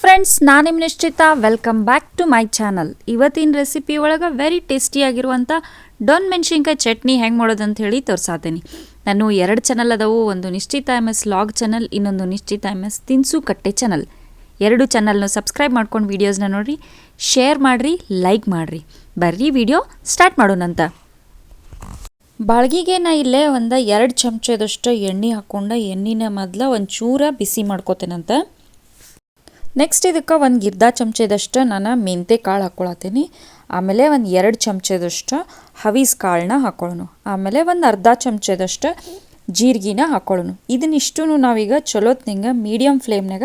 Friends, ನಾನು ನಿಮ್ಮ Nishchita. Welcome back to my channel. ಇವತ್ತಿನ ರೆಸಿಪಿ ಒಳಗೆ ವೆರಿ ಟೇಸ್ಟಿಯಾಗಿರುವಂಥ ಡೊನ್ ಮೆಣಸಿನ್ಕಾಯಿ ಚಟ್ನಿ ಹೆಂಗೆ ಮಾಡೋದು ಅಂತ ಹೇಳಿ ತೋರಿಸಾತೀನಿ. ನಾನು 2 ಚಾನಲ್ ಅದಾವು. ಒಂದು ನಿಶ್ಚಿತ MS ಲಾಗ್ ಚಾನಲ್, ಇನ್ನೊಂದು ನಿಶ್ಚಿತ MS ತಿನಿಸು ಕಟ್ಟೆ ಚಾನಲ್. 2 ಚಾನಲ್ನ ಸಬ್ಸ್ಕ್ರೈಬ್ ಮಾಡ್ಕೊಂಡು ವೀಡಿಯೋಸ್ನ ನೋಡಿರಿ, ಶೇರ್ ಮಾಡಿರಿ, ಲೈಕ್ ಮಾಡಿರಿ. ಬರ್ರಿ ವಿಡಿಯೋ ಸ್ಟಾರ್ಟ್ ಮಾಡೋಣಂತ. ಬಾಳ್ಗಿಗೆ ನಾ ಇಲ್ಲೇ ಒಂದು 2 ಚಮಚದಷ್ಟು ಎಣ್ಣೆ ಹಾಕ್ಕೊಂಡು ಎಣ್ಣೆನ ಮೊದಲು ಒಂಚೂರ ಬಿಸಿ ಮಾಡ್ಕೋತೇನಂತ. ನೆಕ್ಸ್ಟ್ ಇದಕ್ಕೆ ಒಂದು ಅರ್ಧ ಚಮಚದಷ್ಟು ನಾನು ಮೆಂತೆ ಕಾಳು ಹಾಕ್ಕೊಳತ್ತೀನಿ. ಆಮೇಲೆ ಒಂದು 2 ಚಮಚದಷ್ಟು ಹವೀಸ್ ಕಾಳನ್ನ ಹಾಕ್ಕೊಳ್ಳೋಣ. ಆಮೇಲೆ ಒಂದು ಅರ್ಧ ಚಮಚದಷ್ಟು ಜೀರಿಗೆನ ಹಾಕ್ಕೊಳ್ಳೋಣ. ಇದನ್ನಿಷ್ಟು ನಾವೀಗ ಚಲೋತ್ನಿಂಗ ಮೀಡಿಯಮ್ ಫ್ಲೇಮ್ನಾಗ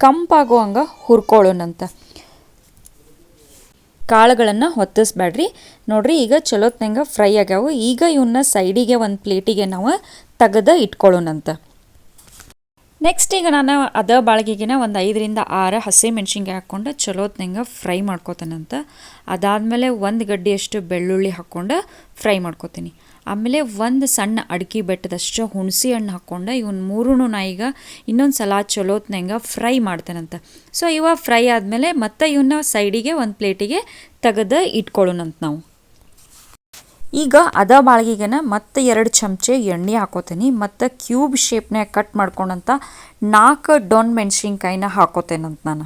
ಕಂಪಾಗೋ ಹಂಗೆ ಹುರ್ಕೊಳ್ಳೋಣಂತ. ಕಾಳುಗಳನ್ನು ಹೊತ್ತಿಸ್ಬೇಡ್ರಿ. ನೋಡ್ರಿ, ಈಗ ಚಲೋತ್ನಂಗೆ ಫ್ರೈ ಆಗ್ಯಾವು. ಈಗ ಇವನ್ನ ಸೈಡಿಗೆ ಒಂದು ಪ್ಲೇಟಿಗೆ ನಾವು ತೆಗೆದು ಇಟ್ಕೊಳ್ಳೋಣಂತ. ನೆಕ್ಸ್ಟ್ ಈಗ ನಾನು ಅದ ಬಾಳ್ಗಿಗೆನ ಒಂದು 5 ರಿಂದ 6 ಹಸಿ ಮೆಣಸಿನ್ಕಾಯಿ ಹಾಕ್ಕೊಂಡು ಚಲೋತ್ನಂಗೆ ಫ್ರೈ ಮಾಡ್ಕೋತೇನಂತ. ಅದಾದಮೇಲೆ 1 ಗಡ್ಡೆಯಷ್ಟು ಬೆಳ್ಳುಳ್ಳಿ ಹಾಕ್ಕೊಂಡು ಫ್ರೈ ಮಾಡ್ಕೋತೀನಿ. ಆಮೇಲೆ 1 ಸಣ್ಣ ಅಡಿಕೆ ಬೆಟ್ಟದಷ್ಟು ಹುಣಸೆ ಹಣ್ಣು ಹಾಕ್ಕೊಂಡು ಇವನ್ನ 3 ನಾ ಈಗ ಇನ್ನೊಂದು ಸಲ ಚಲೋತ್ನಂಗೆ ಫ್ರೈ ಮಾಡ್ತೇನಂತ. ಸೊ ಇವಾಗ ಫ್ರೈ ಆದಮೇಲೆ ಮತ್ತೆ ಇವನ್ನ ಸೈಡಿಗೆ ಒಂದು ಪ್ಲೇಟಿಗೆ ತೆಗೆದು ಇಟ್ಕೊಳ್ಳೋಣಂತ ನಾವು. ಈಗ ಅದ ಬಾಳ್ಗಿಗೆನ ಮತ್ತೆ 2 ಚಮಚ ಎಣ್ಣೆ ಹಾಕೋತೀನಿ. ಮತ್ತು ಕ್ಯೂಬ್ ಶೇಪ್ನಾಗ ಕಟ್ ಮಾಡ್ಕೊಂಡಂತ 4 ಡೊನ್ ಮೆಣಸಿನ್ಕಾಯಿನ ಹಾಕೋತೇನಂತ ನಾನು.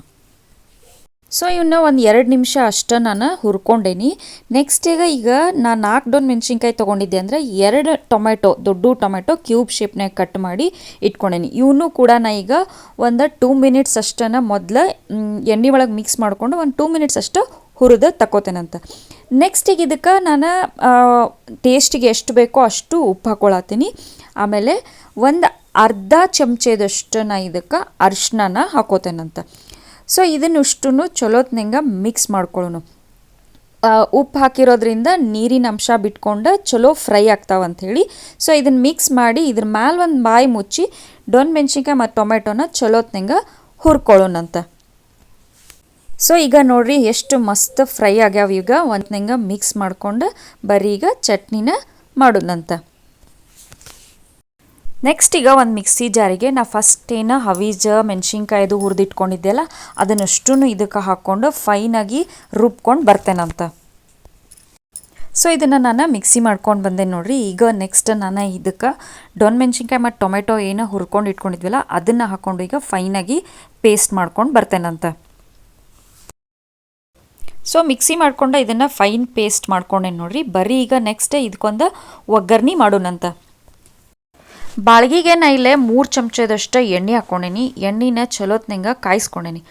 ಸೊ ಇವನ್ನ ಒಂದು 2 ನಿಮಿಷ ಅಷ್ಟು ನಾನು ಹುರ್ಕೊಂಡೇನಿ. ನೆಕ್ಸ್ಟ್ ಈಗ ನಾನು 4 ಡೊನ್ ಮೆಣಸಿನ್ಕಾಯಿ ತೊಗೊಂಡಿದ್ದೆ ಅಂದರೆ 2 ಟೊಮೆಟೊ, ದೊಡ್ಡ ಟೊಮೆಟೊ ಕ್ಯೂಬ್ ಶೇಪ್ನಾಗ ಕಟ್ ಮಾಡಿ ಇಟ್ಕೊಂಡೇನಿ. ಇವನು ಕೂಡ ನಾ ಈಗ ಒಂದು 2 ಮಿನಿಟ್ಸ್ ಅಷ್ಟನ್ನು ಮೊದಲು ಎಣ್ಣೆ ಒಳಗೆ ಮಿಕ್ಸ್ ಮಾಡಿಕೊಂಡು ಒಂದು 2 ಮಿನಿಟ್ಸ್ ಅಷ್ಟು ಹುರಿದು ತಗೋತೇನಂತ. ನೆಕ್ಸ್ಟಿಗೆ ಇದಕ್ಕೆ ನಾನು ಟೇಸ್ಟಿಗೆ ಎಷ್ಟು ಬೇಕೋ ಅಷ್ಟು ಉಪ್ಪು ಹಾಕ್ಕೊಳತ್ತೀನಿ. ಆಮೇಲೆ ಒಂದು ಅರ್ಧ ಚಮಚದಷ್ಟು ನಾ ಇದಕ್ಕೆ ಅರಿಶಿನ ಹಾಕೋತೇನಂತ. ಸೊ ಇದನ್ನಿಷ್ಟು ಚಲೋತ್ನಂಗೆ ಮಿಕ್ಸ್ ಮಾಡ್ಕೊಳ್ಳೋಣ. ಉಪ್ಪು ಹಾಕಿರೋದ್ರಿಂದ ನೀರಿನ ಅಂಶ ಬಿಟ್ಕೊಂಡು ಚಲೋ ಫ್ರೈ ಆಗ್ತಾವಂಥೇಳಿ. ಸೊ ಇದನ್ನು ಮಿಕ್ಸ್ ಮಾಡಿ ಇದ್ರ ಮ್ಯಾಲೆ ಒಂದು ಬಾಯಿ ಮುಚ್ಚಿ ಡೊನ್ ಮೆಣಸಿನ್ಕಾಯಿ ಮತ್ತು ಟೊಮೆಟೊನ ಚಲೋತ್ನಂಗೆ ಹುರ್ಕೊಳ್ಳೋಣಂತ. ಸೊ ಈಗ ನೋಡ್ರಿ ಎಷ್ಟು ಮಸ್ತ್ ಫ್ರೈ ಆಗ್ಯಾವ. ಈಗ ಒಂದ್ನಂಗೆ ಮಿಕ್ಸ್ ಮಾಡ್ಕೊಂಡು ಬರೀ ಈಗ ಚಟ್ನಿನ ಮಾಡೋಣಂತ. ನೆಕ್ಸ್ಟ್ ಈಗ ಒಂದು ಮಿಕ್ಸಿ ಜಾರಿಗೆ ನಾ ಫಸ್ಟ್ ಏನು ಹವೀಜ ಮೆಣಸಿನ್ಕಾಯ್ದು ಹುರಿದಿಟ್ಕೊಂಡಿದ್ದೆಲ್ಲ ಅದನ್ನಷ್ಟು ಇದಕ್ಕೆ ಹಾಕ್ಕೊಂಡು ಫೈನಾಗಿ ರುಬ್ಕೊಂಡು ಬರ್ತೇನಂತ. ಸೊ ಇದನ್ನು ನಾನು ಮಿಕ್ಸಿ ಮಾಡ್ಕೊಂಡು ಬಂದೆ ನೋಡ್ರಿ. ಈಗ ನೆಕ್ಸ್ಟ್ ನಾನು ಇದಕ್ಕೆ ಡೊನ್ ಮೆಣಸಿನ್ಕಾಯಿ ಮತ್ತು ಟೊಮೆಟೊ ಏನೋ ಹುರ್ಕೊಂಡು ಇಟ್ಕೊಂಡಿದ್ವಲ್ಲ ಅದನ್ನು ಹಾಕ್ಕೊಂಡು ಈಗ ಫೈನಾಗಿ ಪೇಸ್ಟ್ ಮಾಡ್ಕೊಂಡು ಬರ್ತೇನಂತ. ಸೊ ಮಿಕ್ಸಿ ಮಾಡ್ಕೊಂಡು ಇದನ್ನು ಫೈನ್ ಪೇಸ್ಟ್ ಮಾಡ್ಕೊಂಡೆ ನೋಡ್ರಿ. ಬರೀ ಈಗ ನೆಕ್ಸ್ಟ್ ಇದಕ್ಕೊಂದು ಒಗ್ಗರಣೆ ಮಾಡೋಣಂತ. ಬಾಳ್ಗಿಗೆ ನಾ ಇಲ್ಲೇ 3 ಚಮಚದಷ್ಟು ಎಣ್ಣೆ ಹಾಕ್ಕೊಂಡೇನಿ. ಎಣ್ಣೆನ ಚಲೋತ್ನಂಗೆ ಕಾಯಿಸ್ಕೊಂಡೇನಿ.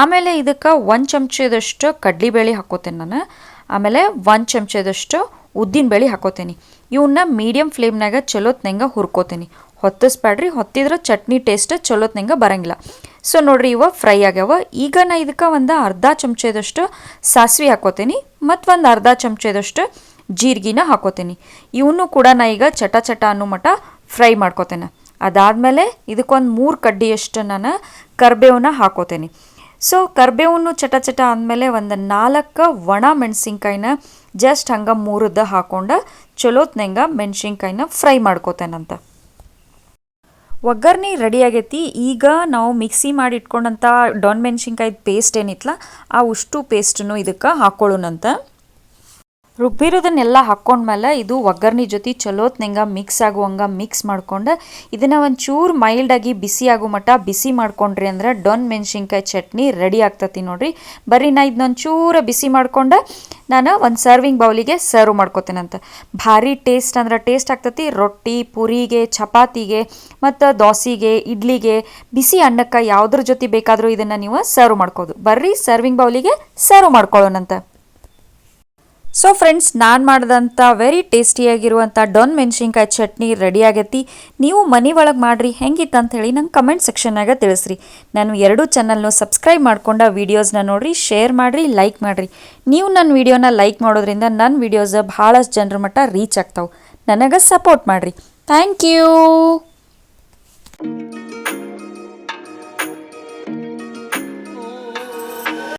ಆಮೇಲೆ ಇದಕ್ಕೆ 1 ಚಮಚದಷ್ಟು ಕಡ್ಲಿಬೇಳೆ ಹಾಕೋತೇನೆ ನಾನು. ಆಮೇಲೆ 1 ಚಮಚದಷ್ಟು ಉದ್ದಿನಬೇಳೆ ಹಾಕೋತೇನೆ. ಇವನ್ನ ಮೀಡಿಯಮ್ ಫ್ಲೇಮ್ನಾಗ ಚಲೋತ್ನಂಗೆ ಹುರ್ಕೋತೀನಿ. ಹೊತ್ತಿಸ್ಬೇಡ್ರಿ, ಹೊತ್ತಿದ್ರೆ ಚಟ್ನಿ ಟೇಸ್ಟ್ ಚಲೋತ್ನಂಗೆ ಬರೋಂಗಿಲ್ಲ. ಸೊ ನೋಡ್ರಿ, ಇವ ಫ್ರೈ ಆಗ್ಯಾವ. ಈಗ ನಾ ಇದಕ್ಕೆ ಒಂದು ಅರ್ಧ ಚಮಚದಷ್ಟು ಸಾಸಿವೆ ಹಾಕೋತೀನಿ ಮತ್ತು ಒಂದು ಅರ್ಧ ಚಮಚದಷ್ಟು ಜೀರಿಗೆನ ಹಾಕೋತೀನಿ. ಇವನು ಕೂಡ ನಾ ಈಗ ಚಟ ಚಟ ಅನ್ನೋ ಮಟ್ಟ ಫ್ರೈ ಮಾಡ್ಕೋತೇನೆ. ಅದಾದಮೇಲೆ ಇದಕ್ಕೊಂದು 3 ಕಡ್ಡಿಯಷ್ಟು ನಾನು ಕರಿಬೇವನ್ನ ಹಾಕೋತೀನಿ. ಸೊ ಕರಿಬೇವನ್ನು ಚಟ ಚಟ ಆದಮೇಲೆ ಒಂದು 4 ಒಣ ಮೆಣಸಿನ್ಕಾಯಿನ ಜಸ್ಟ್ ಹಂಗೆ ಮುರಿದು ಹಾಕ್ಕೊಂಡು ಚಲೋತ್ನಂಗೆ ಮೆಣಸಿನ್ಕಾಯಿನ ಫ್ರೈ ಮಾಡ್ಕೋತೇನಂತ. ಒಗ್ಗರಣೆ ರೆಡಿ ಆಗೈತಿ. ಈಗ ನಾವು ಮಿಕ್ಸಿ ಮಾಡಿ ಇಟ್ಕೊಂಡಂಥ ಡೊನ್ ಮೆಣಸಿನ್ಕಾಯ್ದು ಪೇಸ್ಟ್ ಏನಿತ್ತಲ್ಲ ಆ ಉಷ್ಟು ಪೇಸ್ಟನ್ನು ಇದಕ್ಕೆ ಹಾಕ್ಕೊಳ್ಳೋಣಂತ. ರುಬ್ಬಿರೋದನ್ನೆಲ್ಲ ಹಾಕ್ಕೊಂಡ್ಮೇಲೆ ಇದು ಒಗ್ಗರಣೆ ಜೊತೆ ಚಲೋತ್ನಂಗೆ ಮಿಕ್ಸ್ ಆಗುವಂಗೆ ಮಿಕ್ಸ್ ಮಾಡ್ಕೊಂಡು ಇದನ್ನು ಒಂಚೂರು ಮೈಲ್ಡಾಗಿ ಬಿಸಿ ಆಗೋ ಮಟ್ಟ ಬಿಸಿ ಮಾಡ್ಕೊಂಡ್ರಿ ಅಂದ್ರೆ ಡೊನ್ ಮೆಣಸಿನ್ಕಾಯಿ ಚಟ್ನಿ ರೆಡಿ ಆಗ್ತತಿ ನೋಡ್ರಿ. ಬರೀ ನಾ ಇದನ್ನೊಂಚೂರು ಬಿಸಿ ಮಾಡ್ಕೊಂಡು ನಾನು ಒಂದು ಸರ್ವಿಂಗ್ ಬೌಲಿಗೆ ಸರ್ವ್ ಮಾಡ್ಕೋತೇನಂತ. ಭಾರಿ ಟೇಸ್ಟ್ ಅಂದ್ರೆ ಟೇಸ್ಟ್ ಆಗ್ತತಿ. ರೊಟ್ಟಿ, ಪುರಿಗೆ, ಚಪಾತಿಗೆ ಮತ್ತು ದೋಸೆಗೆ, ಇಡ್ಲಿಗೆ, ಬಿಸಿ ಅನ್ನಕ್ಕೆ ಯಾವುದ್ರ ಜೊತೆ ಬೇಕಾದರೂ ಇದನ್ನು ನೀವು ಸರ್ವ್ ಮಾಡ್ಕೋದು. ಬರ್ರಿ ಸರ್ವಿಂಗ್ ಬೌಲಿಗೆ ಸರ್ವ್ ಮಾಡ್ಕೊಳ್ಳೋಣಂತ. ಸೊ ಫ್ರೆಂಡ್ಸ್, ನಾನು ಮಾಡಿದಂಥ ವೆರಿ ಟೇಸ್ಟಿಯಾಗಿರುವಂಥ ಡೊನ್ ಮೆಣಸಿನ್ಕಾಯಿ ಚಟ್ನಿ ರೆಡಿ ಆಗೈತಿ. ನೀವು ಮನೆ ಒಳಗೆ ಮಾಡಿರಿ, ಹೆಂಗಿತ್ತು ಅಂತ ಹೇಳಿ ನಂಗೆ ಕಮೆಂಟ್ ಸೆಕ್ಷನ್ನಾಗ ತಿಳಿಸ್ರಿ. ನಾನು 2 ಚಾನಲ್ನು ಸಬ್ಸ್ಕ್ರೈಬ್ ಮಾಡ್ಕೊಂಡು ವೀಡಿಯೋಸ್ನ ನೋಡಿರಿ, ಶೇರ್ ಮಾಡಿರಿ, ಲೈಕ್ ಮಾಡಿರಿ. ನೀವು ನನ್ನ ವೀಡಿಯೋನ ಲೈಕ್ ಮಾಡೋದ್ರಿಂದ ನನ್ನ ವೀಡಿಯೋಸ್ ಭಾಳಷ್ಟು ಜನರ ಮಟ್ಟ ರೀಚ್ ಆಗ್ತಾವೆ. ನನಗೆ ಸಪೋರ್ಟ್ ಮಾಡಿರಿ. Thank you.